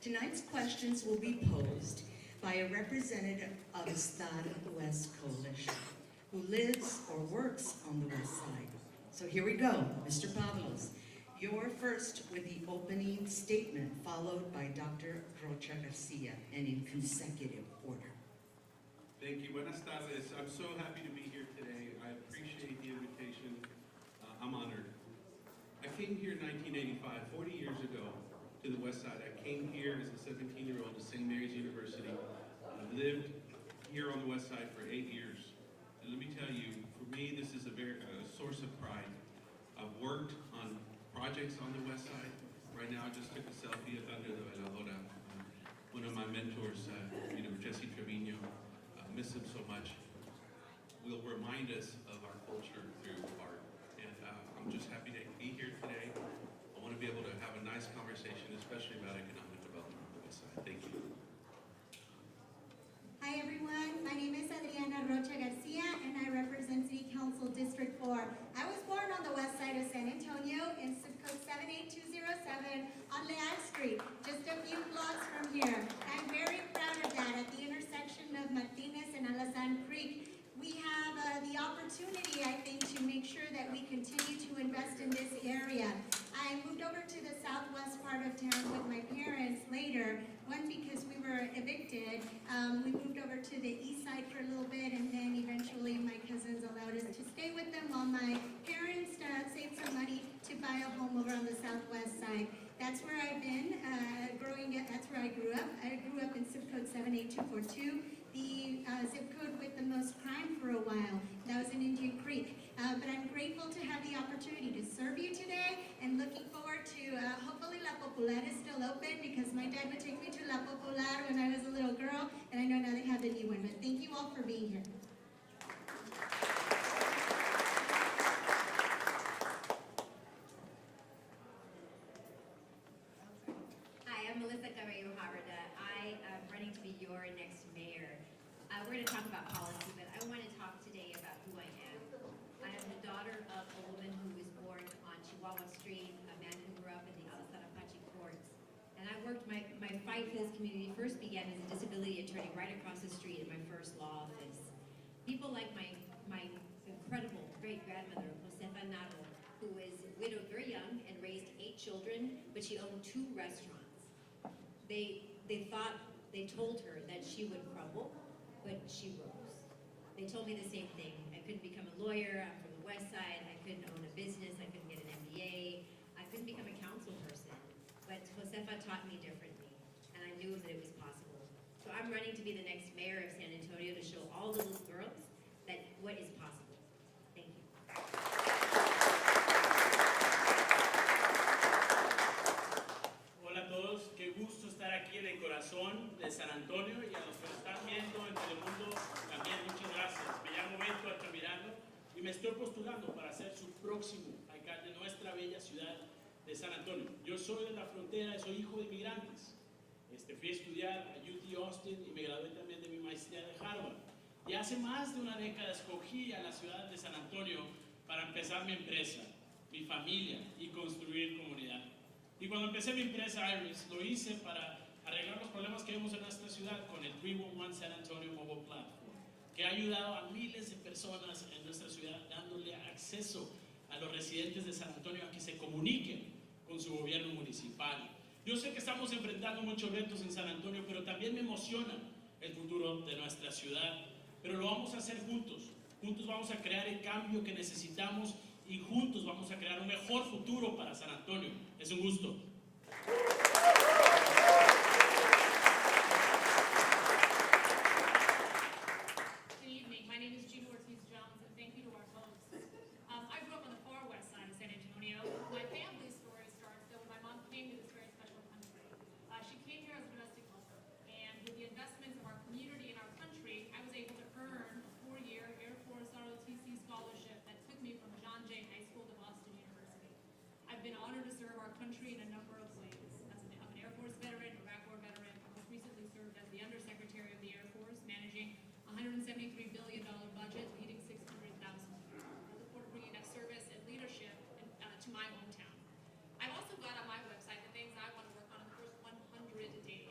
Tonight's questions will be posed by a representative of Estad West Coalition who lives or works on the West Side. So here we go, Mr. Pablos. You're first with the opening statement, followed by Dr. Rocha Garcia, and in consecutive order. Thank you. Buenas tardes. I'm so happy to be here today. I appreciate the invitation. I'm honored. I came here in 1985, 40 years ago, to the West Side. I came here as a 17-year-old to St. Mary's University. I lived here on the West Side for 8 years. And let me tell you, for me, this is a source of pride. I've worked on projects on the West Side. Right now, I just took a selfie under the veladora. One of my mentors, Jesse Trevino, miss him so much, will remind us of our culture through art. And I'm just happy to be here today. I want to be able to have a nice conversation, especially about economic development on the West Side. Thank you. Hi everyone, my name is Adriana Rocha Garcia and I represent City Council District 4. I was born on the west side of San Antonio in zip code 78207 on Leal Street, just a few blocks from here. I'm very proud of that. At the intersection of Martinez and Alazan Creek, we have the opportunity, I think, to make sure that we continue to invest in this area. I moved over to the southwest part of town with my parents later, one because we were evicted. We moved over to the east side for a little bit, and then eventually my cousins allowed us to stay with them while my parents saved some money to buy a home over on the southwest side. That's where I've been growing up. That's where I grew up. I grew up in zip code 78242, the zip code with the most crime for a while. That was in Indian Creek. But I'm grateful to have the opportunity to serve you today, and looking forward to hopefully La Popular is still open, because my dad would take me to La Popular when I was a little girl, and I know now they have the new one. But thank you all for being here. I am running to be your next mayor. We're going to talk about policy, but I want to talk today about who I am. I am the daughter of a woman who was born on Chihuahua Street, a man who grew up in the Alazan Apache courts. And I worked, my fight for this community first began as a disability attorney right across the street in my first law office. People like my incredible great-grandmother, Josefa Naro, who was widowed very young and raised 8 children, but she owned 2 restaurants. They told her that she would crumble, but she rose. They told me the same thing. I couldn't become a lawyer. I'm from the West Side. I couldn't own a business. I couldn't get an MBA. I couldn't become a council person. But Josefa taught me differently, and I knew that it was possible. So I'm running to be the next mayor of San Antonio to show all the little girls that what is possible. Thank you. Hola a todos, qué gusto estar aquí en el corazón de San Antonio, y a los que nos están viendo en Telemundo también muchas gracias. Me llamo Beto Altamirano y me estoy postulando para ser su próximo alcalde de nuestra bella ciudad de San Antonio. Yo soy de la frontera, soy hijo de inmigrantes. Fui a estudiar a UT Austin y me gradué también de mi maestría de Harvard. Y hace más de una década escogí a la ciudad de San Antonio para empezar mi empresa, mi familia y construir comunidad. Y cuando empecé mi empresa Iris, lo hice para arreglar los problemas que vemos en nuestra ciudad con el 311 San Antonio Mobile Platform, que ha ayudado a miles de personas en nuestra ciudad, dándole acceso a los residentes de San Antonio a que se comuniquen con su gobierno municipal. Yo sé que estamos enfrentando muchos retos en San Antonio, pero también me emociona el futuro de nuestra ciudad. Pero lo vamos a hacer juntos. Juntos vamos a crear el cambio que necesitamos y juntos vamos a crear un mejor futuro para San Antonio. Es un gusto. Good evening. My name is Gina Ortiz-Jones, and thank you to our hosts. I grew up on the far west side of San Antonio. My family story starts though when my mom came to this very special country. She came here as a domestic helper, and with the investments of our community and our country, I was able to earn a 4-year Air Force ROTC scholarship that took me from John Jay High School to Boston University. I've been honored to serve our country in a number of ways. As an Air Force veteran, Iraq War veteran, I most recently served as the Undersecretary of the Air Force, managing $173 billion budget, leading 600,000 people. I look forward to bringing that service and leadership to my hometown. I've also got on my website the things I want to work on in the first 100 days.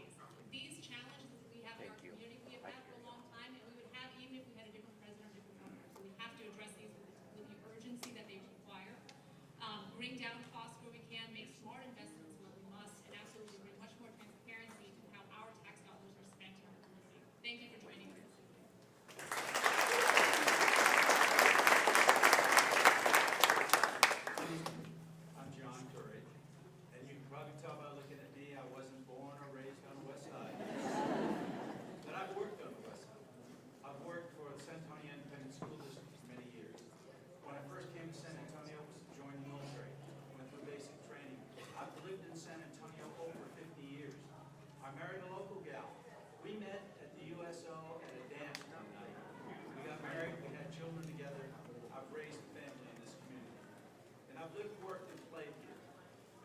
I've lived, worked, and played here.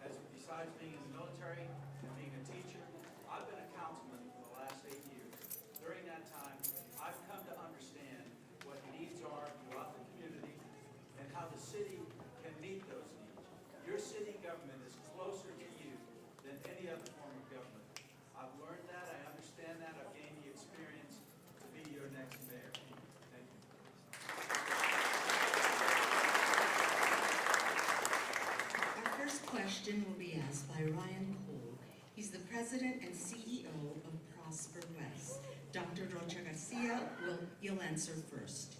As besides being in the military and being a teacher, I've been a councilman for the last 8 years. During that time, I've come to understand what needs are throughout the community and how the city can meet those needs. Your city government is closer to you than any other form of government. I've learned that, I understand that, I've gained the experience to be your next mayor. Thank you. Our first question will be asked by Ryan Cole. He's the president and CEO of Prosper West. Dr. Rocha Garcia you'll answer first.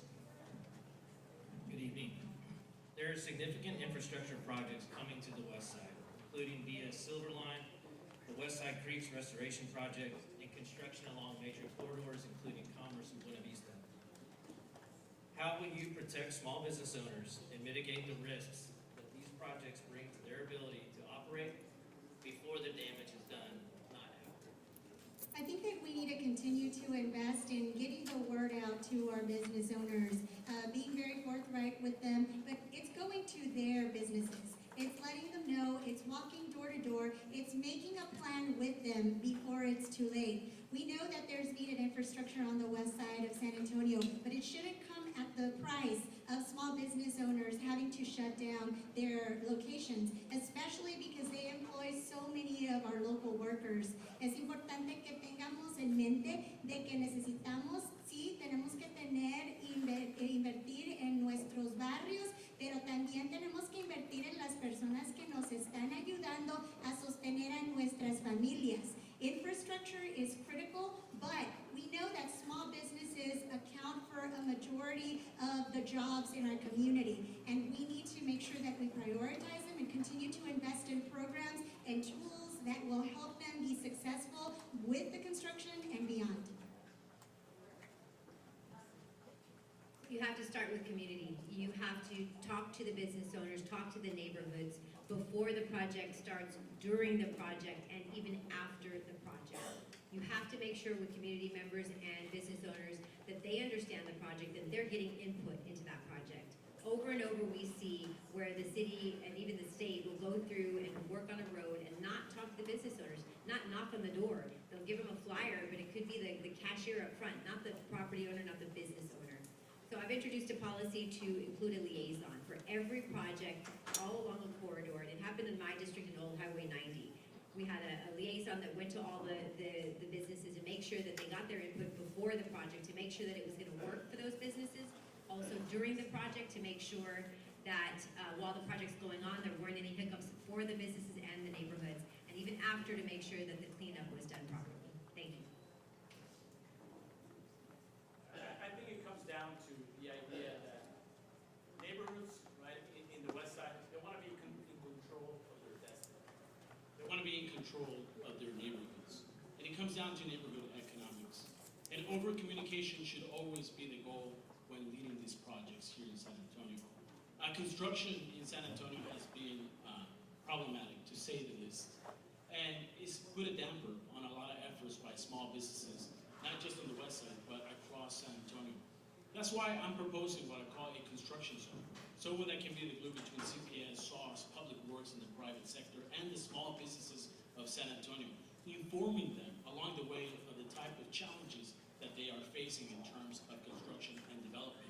Good evening. There are significant infrastructure projects coming to the west side, including via Silver Line, the West Side Creeks Restoration Project, and construction along major corridors, including Commerce and Buena Vista. How will you protect small business owners and mitigate the risks that these projects bring to their ability to operate before the damage is done, not after? I think that we need to continue to invest in getting the word out to our business owners, being very forthright with them, but it's going to their businesses. It's letting them know, it's walking door to door, it's making a plan with them before it's too late. We know that there's needed infrastructure on the west side of San Antonio, but it shouldn't come at the price of small business owners having to shut down their locations, especially because they employ so many of our local workers. Es importante que tengamos en mente de que necesitamos, sí, tenemos que invertir en nuestros barrios, pero también tenemos que invertir en las personas que nos están ayudando a sostener a nuestras familias. Infrastructure is critical, but we know that small businesses account for a majority of the jobs in our community, and we need to make sure that we prioritize them and continue to invest in programs and tools that will help them be successful with the construction and beyond. You have to start with community. You have to talk to the business owners, talk to the neighborhoods before the project starts, during the project, and even after the project. You have to make sure with community members and business owners that they understand the project and they're getting input into that project. Over and over we see where the city and even the state will go through and work on a road and not talk to the business owners, not knock on the door. They'll give them a flyer, but it could be the cashier up front, not the property owner, not the business owner. So I've introduced a policy to include a liaison for every project all along the corridor, and it happened in my district in Old Highway 90. We had a liaison that went to all the businesses and make sure that they got their input before the project to make sure that it was going to work for those businesses. Also during the project to make sure that while the project's going on, there weren't any hiccups for the businesses and the neighborhoods, and even after to make sure that the cleanup was done properly. Thank you. I think it comes down to the idea that neighborhoods, right, in the west side, they want to be in control of their destiny. They want to be in control of their neighborhoods. And it comes down to neighborhood economics. And over-communication should always be the goal when leading these projects here in San Antonio. Construction in San Antonio has been problematic, to say the least. And it's put a damper on a lot of efforts by small businesses, not just on the west side, but across San Antonio. That's why I'm proposing what I call a construction zone. Someone that can be the glue between CPS, SOFS, Public Works, and the private sector, and the small businesses of San Antonio, informing them along the way of the type of challenges that they are facing in terms of construction and development.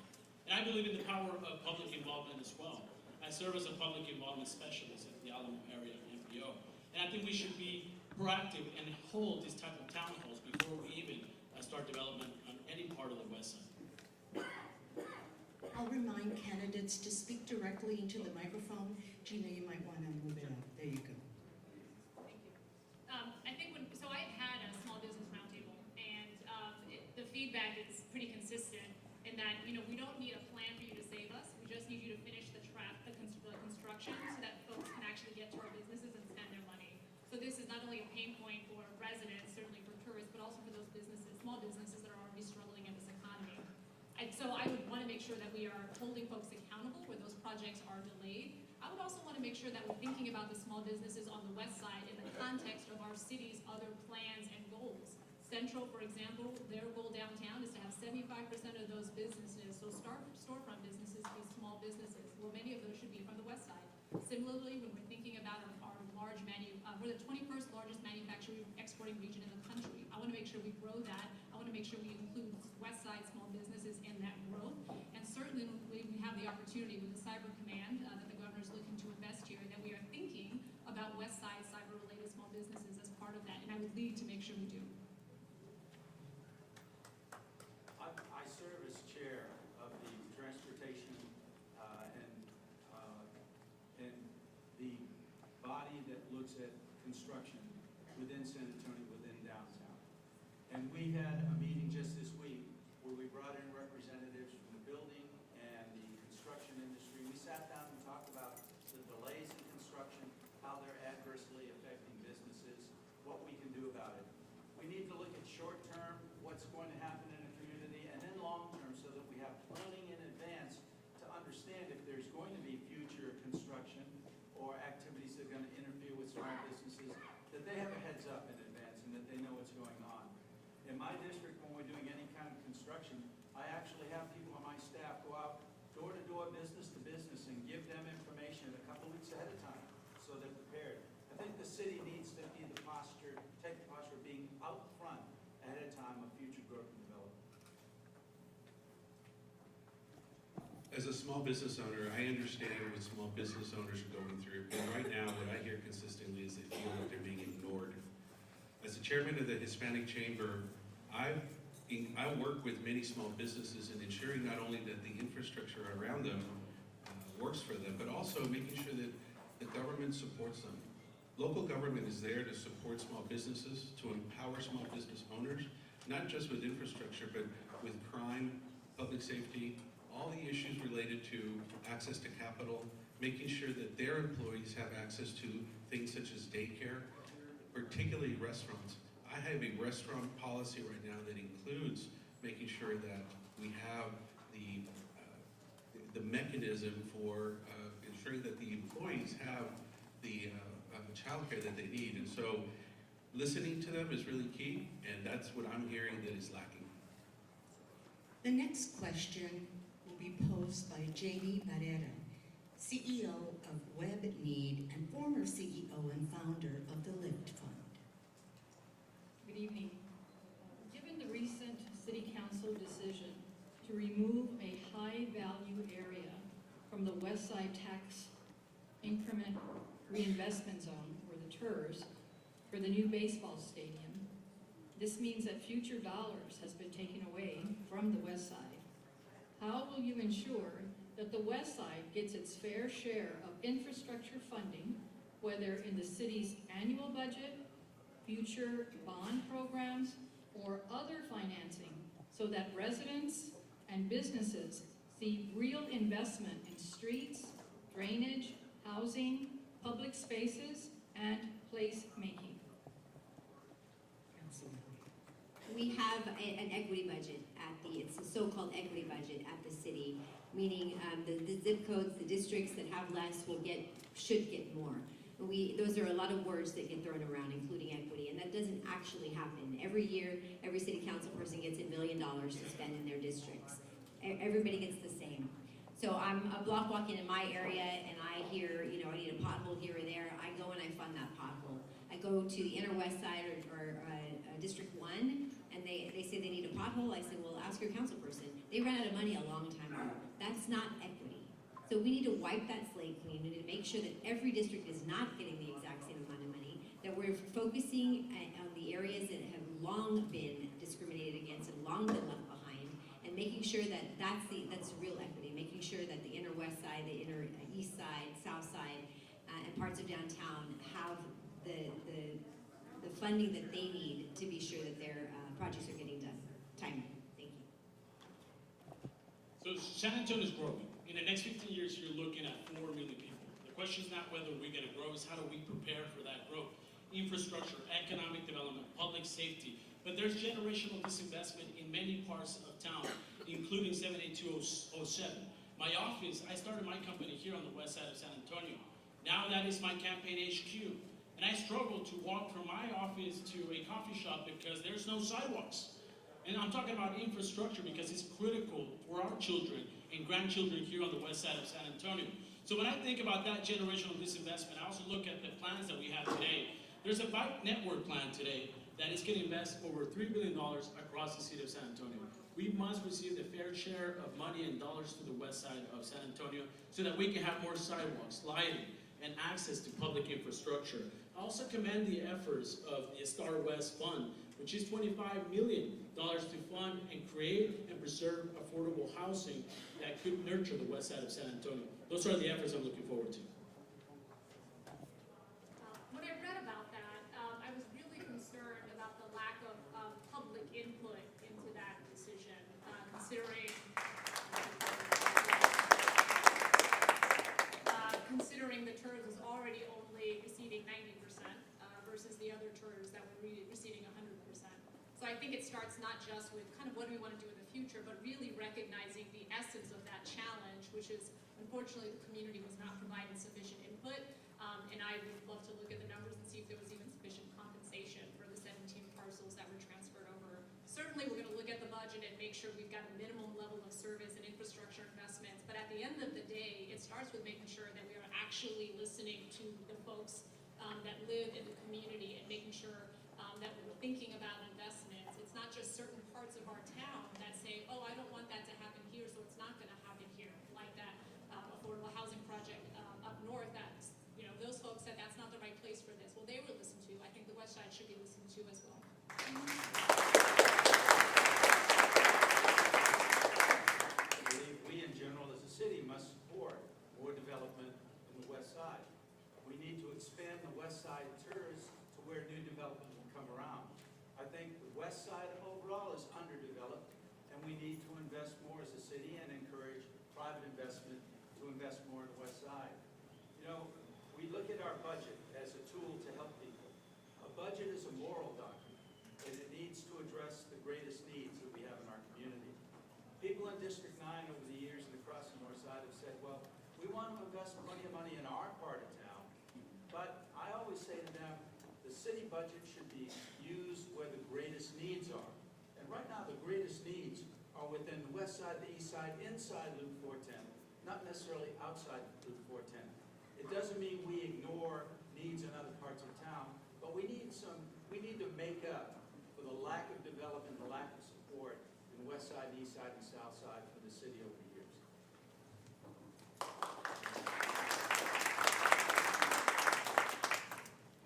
And I believe in the power of public involvement as well. I serve as a public involvement specialist at the Alamo area MPO. And I think we should be proactive and hold this type of town halls before we even start development on any part of the west side. I'll remind candidates to speak directly into the microphone. Gina, you might want to move it up. There you go. Thank you. I think so I've had a small business roundtable, and the feedback is pretty consistent in that, we don't need a plan for you to save us. We just need you to finish the construction so that folks can actually get to our businesses and spend their money. So this is not only a pain point for residents, certainly for tourists, but also for those businesses, small businesses that are already struggling in this economy. And so I would want to make sure that we are holding folks accountable where those projects are delayed. I would also want to make sure that we're thinking about the small businesses on the west side in the context of our city's other plans and goals. Central, for example, their goal downtown is to have 75% of those businesses, so storefront businesses, be small businesses. Well, many of those should be from the west side. Similarly, when we're thinking about our large we're the 21st largest manufacturing exporting region in the country. I want to make sure we grow that. I want to make sure we include West Side small businesses in that growth. And certainly we have the opportunity with the Cyber Command that the governor is looking to invest here, and that we are thinking about West Side cyber-related small businesses as part of that. And I would lead to make sure we do. I serve as chair of the transportation and the body that looks at construction within San Antonio, within downtown. And we had a meeting just this week where we brought in representatives from the building and the construction industry. We sat down and talked about the delays in construction, how they're adversely affecting businesses, what we can do about it. We need to look at short term, what's going to happen in a community, and then long term, so that we have planning in advance to understand if there's going to be future construction or activities that are going to interfere with small businesses, that they have a heads up in advance and that they know what's going on. In my district, when we're doing any kind of construction, I actually have people on my staff go out door to door, business to business, and give them information a couple weeks ahead of time so they're prepared. I think the city needs to be the posture, take the posture of being out front ahead of time of future growth and development. As a small business owner, I understand what small business owners are going through. And right now, what I hear consistently is they feel like they're being ignored. As the chairman of the Hispanic Chamber, I work with many small businesses in ensuring not only that the infrastructure around them works for them, but also making sure that the government supports them. Local government is there to support small businesses, to empower small business owners, not just with infrastructure, but with crime, public safety, all the issues related to access to capital, making sure that their employees have access to things such as daycare, particularly restaurants. I have a restaurant policy right now that includes making sure that we have the mechanism for ensuring that the employees have the childcare that they need. And so listening to them is really key, and that's what I'm hearing that is lacking. The next question will be posed by Jamie Barrera, CEO of WebNeed and former CEO and founder of the Lift Fund. Good evening. Given the recent City Council decision to remove a high-value area from the West Side Tax Increment Reinvestment Zone, or the TERS, for the new baseball stadium, this means that future dollars has been taken away from the West Side. How will you ensure that the West Side gets its fair share of infrastructure funding, whether in the city's annual budget, future bond programs, or other financing, so that residents and businesses see real investment in streets, drainage, housing, public spaces, and place-making? We have an equity budget it's a so-called equity budget at the city, meaning the zip codes, the districts that have less should get more. Those are a lot of words that get thrown around, including equity, and that doesn't actually happen. Every year, every city council person gets $1 million to spend in their districts. Everybody gets the same. So I'm block walking in my area, and I hear, I need a pothole here or there. I go and I fund that pothole. I go to the inner west side or District 1, and they say they need a pothole. I say, well, ask your council person. They ran out of money a long time ago. That's not equity. So we need to wipe that slate clean. We need to make sure that every district is not getting the exact same amount of money, that we're focusing on the areas that have long been discriminated against and long been left behind, and making sure that that's real equity, making sure that the inner west side, the inner east side, south side, and parts of downtown have the funding that they need to be sure that their projects are getting done timely. Thank you. So San Antonio is growing. In the next 15 years, you're looking at 4 million people. The question is not whether we're going to grow, it's how do we prepare for that growth. Infrastructure, economic development, public safety. But there's generational disinvestment in many parts of town, including 78207. My office, I started my company here on the west side of San Antonio. Now that is my campaign HQ. And I struggle to walk from my office to a coffee shop because there's no sidewalks. And I'm talking about infrastructure because it's critical for our children and grandchildren here on the west side of San Antonio. So when I think about that generational disinvestment, I also look at the plans that we have today. There's a bike network plan today that is going to invest over $3 billion across the city of San Antonio. We must receive the fair share of money and dollars to the west side of San Antonio so that we can have more sidewalks, lighting, and access to public infrastructure. I also commend the efforts of the Star West Fund, which is $25 million to fund and create and preserve affordable housing that could nurture the west side of San Antonio. Those are the efforts I'm looking forward to. When I read about that, I was really concerned about the lack of public input into that decision, considering the TERS was already only receiving 90% versus the other TERS that were receiving 100%. So I think it starts not just with kind of what do we want to do in the future, but really recognizing the essence of that challenge, which is unfortunately the community was not providing sufficient input. And I would love to look at the numbers and see if there was even sufficient compensation for the 17 parcels that were transferred over. Certainly we're going to look at the budget and make sure we've got a minimum level of service and infrastructure investments, but at the end of the day, it starts with making sure that we are actually listening to the folks that live in the community and making sure that we're thinking about investments. It's not just certain parts of our town that say, oh, I don't want that to happen here, so it's not going to happen here, like that affordable housing project up north. That's, you know, those folks said that's not the right place for this. Well, they were listened to. I think the west side should be listened to as well. I believe we in general as a city must support more development in the west side. We need to expand the west side TERS to where new development will come around. I think the west side overall is underdeveloped, and we need to invest more as a city and encourage private investment to invest more in the west side. You know, we look at our budget as a tool to help people. A budget is a moral document, and it needs to address the greatest needs that we have in our community. People in District 9 over the years and across the north side have said, well, we want to invest plenty of money in our part of town, but I always say to them, the city budget should be used where the greatest needs are. And right now, the greatest needs are within the west side, the east side, inside Loop 410, not necessarily outside Loop 410. It doesn't mean we ignore needs in other parts of town, but we need to make up for the lack of development, the lack of support in the west side, east side, and south side for the city over the years.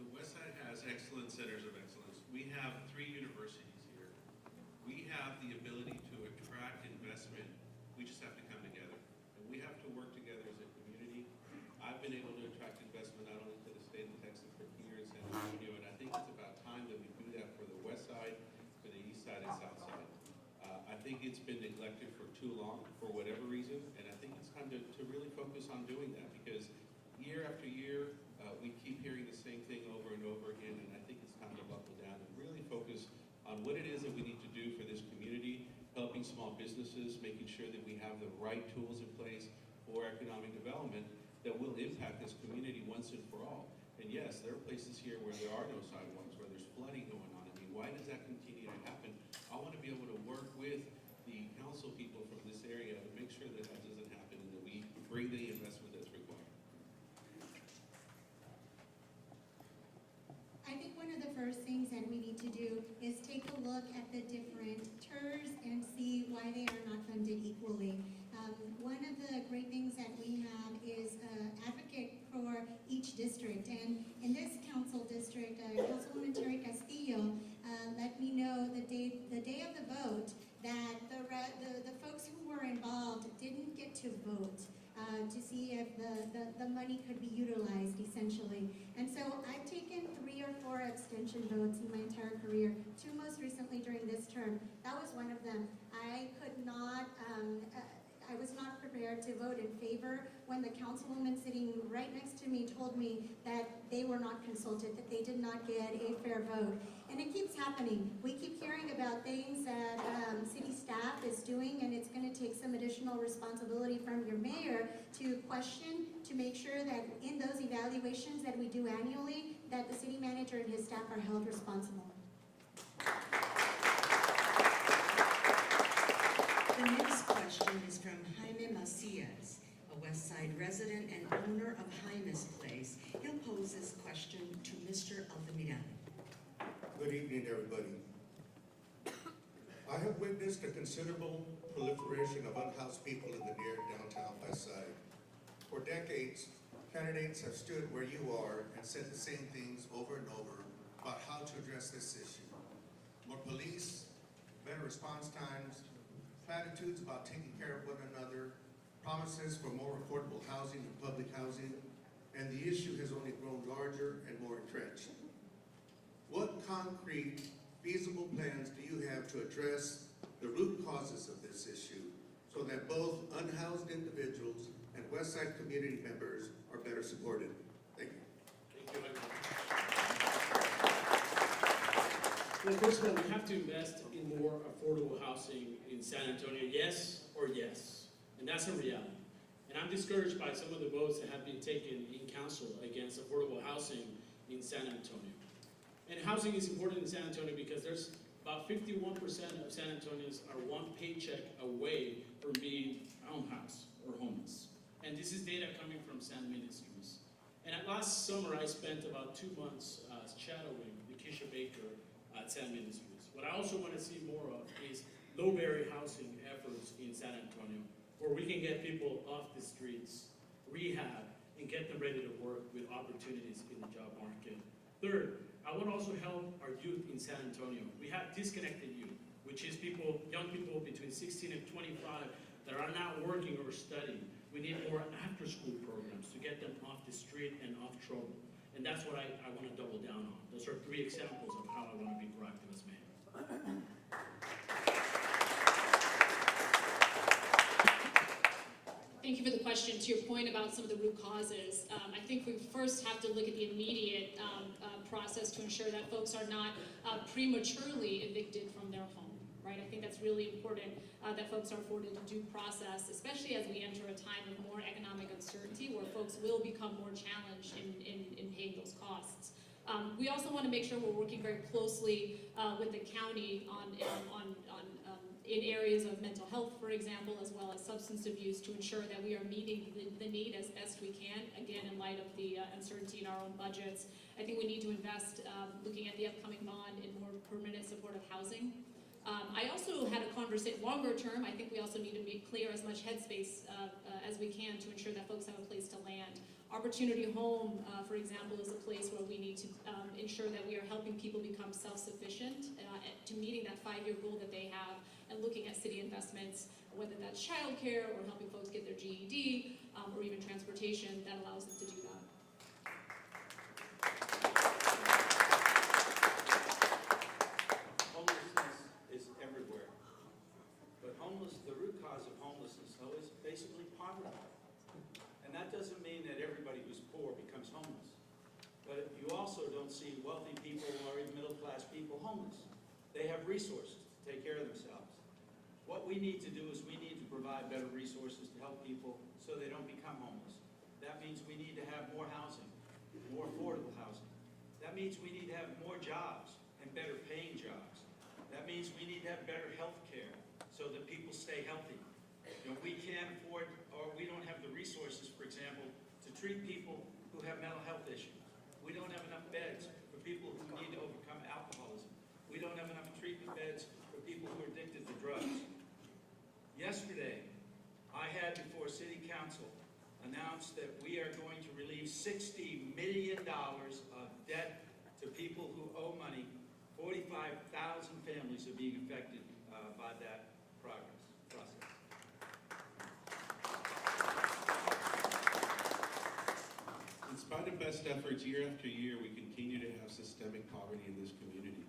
The west side has excellent centers of excellence. We have 3 universities here. We have the ability to attract investment. We just have to come together. And we have to work together as a community. I've been able to attract investment not only to the state of Texas, but here in San Antonio. And I think it's about time that we do that for the west side, for the east side, and south side. I think it's been neglected for too long, for whatever reason. And I think it's time to really focus on doing that, because year after year, we keep hearing the same thing over and over again, and I think it's time to buckle down and really focus on what it is that we need to do for this community, helping small businesses, making sure that we have the right tools in place for economic development that will impact this community once and for all. And yes, there are places here where there are no sidewalks, where there's flooding going on. I mean, why does that continue to happen? I want to be able to work with the council people from this area to make sure that that doesn't happen and that we bring the investment that's required. I think one of the first things that we need to do is take a look at the different TERS and see why they are not funded equally. One of the great things that we have is an advocate for each district, and in this council district, Councilwoman Terry Castillo let me know the day of the vote that the folks who were involved didn't get to vote to see if the money could be utilized, essentially. And so I've taken 3 or 4 abstention votes in my entire career, 2 most recently during this term. That was one of them. I was not prepared to vote in favor when the councilwoman sitting right next to me told me that they were not consulted, that they did not get a fair vote. And it keeps happening. We keep hearing about things that city staff is doing, and it's going to take some additional responsibility from your mayor to question, to make sure that in those evaluations that we do annually, that the city manager and his staff are held responsible. The next question is from Jaime Macias. a West Side resident and owner of Jaime's Place. He'll pose this question to Mr. Altamirano. Good evening, everybody. I have witnessed a considerable proliferation of unhoused people in the near downtown West Side. For decades, candidates have stood where you are and said the same things over and over about how to address this issue. More police, better response times, platitudes about taking care of one another, promises for more affordable housing and public housing, and the issue has only grown larger and more entrenched. What concrete, feasible plans do you have to address the root causes of this issue so that both unhoused individuals and West Side community members are better supported? Thank you. Thank you, Well, first of all, we have to invest in more affordable housing in San Antonio, yes or yes. And that's a reality. And I'm discouraged by some of the votes that have been taken in council against affordable housing in San Antonio. And housing is important in San Antonio because there's about 51% of San Antonians are one paycheck away from being homeless or homeless. And this is data coming from San Ministries. And last summer, I spent about 2 months shadowing Lakeisha Baker at San Ministries. What I also want to see more of is low-barrier housing efforts in San Antonio, where we can get people off the streets, rehab, and get them ready to work with opportunities in the job market. Third, I want to also help our youth in San Antonio. We have disconnected youth, which is people, young people between 16 and 25 that are not working or studying. We need more after-school programs to get them off the street and off trouble. And that's what I want to double down on. Those are 3 examples of how I want to be proactive as mayor. Thank you for the question. To your point about some of the root causes, I think we first have to look at the immediate process to ensure that folks are not prematurely evicted from their home, right? I think that's really important that folks are afforded due process, especially as we enter a time of more economic uncertainty where folks will become more challenged in paying those costs. We also want to make sure we're working very closely with the county in areas of mental health, for example, as well as substance abuse, to ensure that we are meeting the need as best we can, again, in light of the uncertainty in our own budgets. I think we need to invest, looking at the upcoming bond, in more permanent supportive housing. I also had a conversation, longer term, I think we also need to clear as much headspace as we can to ensure that folks have a place to land. Opportunity Home, for example, is a place where we need to ensure that we are helping people become self-sufficient to meeting that 5-year goal that they have, and looking at city investments, whether that's childcare or helping folks get their GED, or even transportation that allows them to do that. Homelessness is everywhere. But the root cause of homelessness, though, is basically poverty. And that doesn't mean that everybody who's poor becomes homeless. But you also don't see wealthy people or even middle-class people homeless. They have resources to take care of themselves. What we need to do is we need to provide better resources to help people so they don't become homeless. That means we need to have more housing, more affordable housing. That means we need to have more jobs and better paying jobs. That means we need to have better health care so that people stay healthy. You know, we can't afford, or we don't have the resources, for example, to treat people who have mental health issues. We don't have enough beds for people who need to overcome alcoholism. We don't have enough treatment beds for people who are addicted to drugs. Yesterday, I had before City Council announced that we are going to relieve $60 million of debt to people who owe money. 45,000 families are being affected by that process. In spite of best efforts, year after year, we continue to have systemic poverty in this community.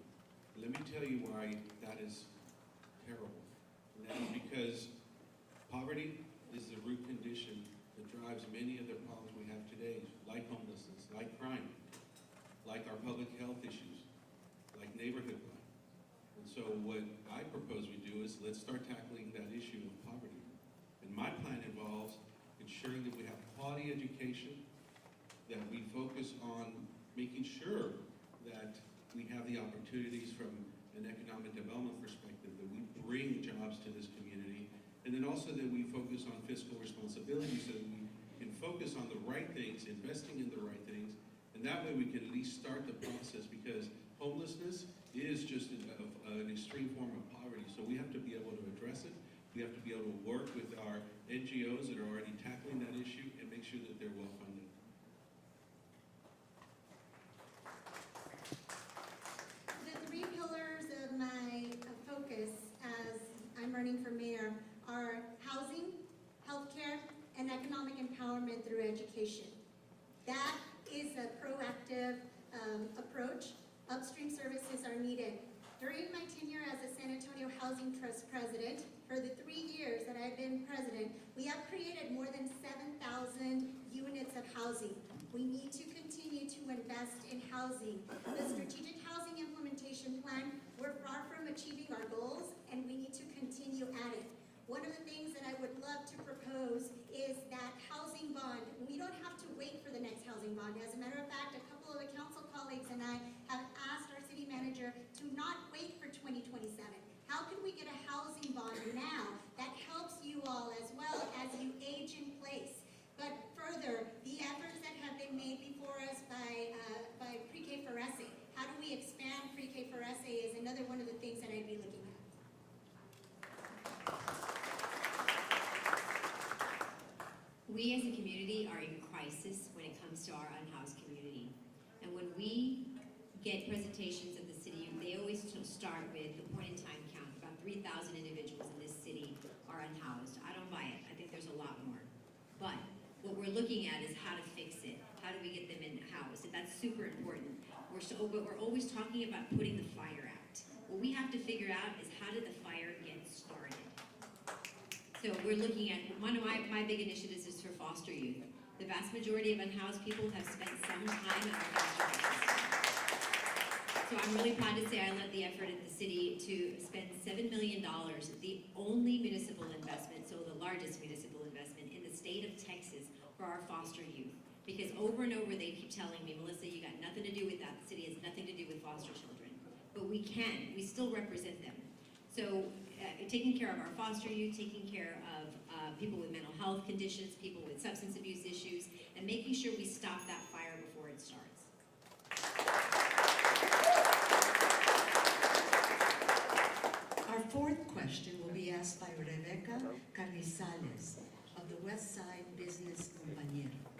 Let me tell you why that is terrible. And that is because poverty is the root condition that drives many of the problems we have today, like homelessness, like crime, like our public health issues, like neighborhood crime. And so what I propose we do is let's start tackling that issue of poverty. And my plan involves ensuring that we have quality education, that we focus on making sure that we have the opportunities from an economic development perspective, that we bring jobs to this community, And then also that we focus on fiscal responsibility so that we can focus on the right things, investing in the right things, and that way we can at least start the process, because homelessness is just an extreme form of poverty. So we have to be able to address it. We have to be able to work with our NGOs that are already tackling that issue and make sure that they're well funded. The three pillars of my focus as I'm running for mayor are housing, healthcare, and economic empowerment through education. That is a proactive approach. Upstream services are needed. During my tenure as a San Antonio Housing Trust president, for the 3 years that I've been president, we have created more than 7,000 units of housing. We need to continue to invest in housing. The strategic housing implementation plan, we're far from achieving our goals, and we need to continue at it. One of the things that I would love to propose is that housing bond. We don't have to wait for the next housing bond. As a matter of fact, a couple of the council colleagues and I have asked our city manager to not wait for 2027. How can we get a housing bond now that helps you all as well as you age in place? But further, the efforts that have been made before us by Pre-K for SA. How do we expand Pre-K for SA is another one of the things that I'd be looking at. We as a community are in crisis when it comes to our unhoused community. And when we get presentations of the city, they always start with the point in time count. About 3,000 individuals in this city are unhoused. I don't buy it. I think there's a lot more. But what we're looking at is how to fix it. How do we get them in housed? And that's super important. But we're always talking about putting the fire out. What we have to figure out is how did the fire get started? So we're looking at, one of my big initiatives is for foster youth. The vast majority of unhoused people have spent some time in our foster homes. So I'm really proud to say I led the effort at the city to spend $7 million, the only municipal investment, so the largest municipal investment in the state of Texas for our foster youth. Because over and over they keep telling me, Melissa, you got nothing to do with that. The city has nothing to do with foster children. But we can, we still represent them. So taking care of our foster youth, taking care of people with mental health conditions, people with substance abuse issues, and making sure we stop that fire before it starts. Our fourth question will be asked by Rebecca Carrizales of the West Side Business Compañero.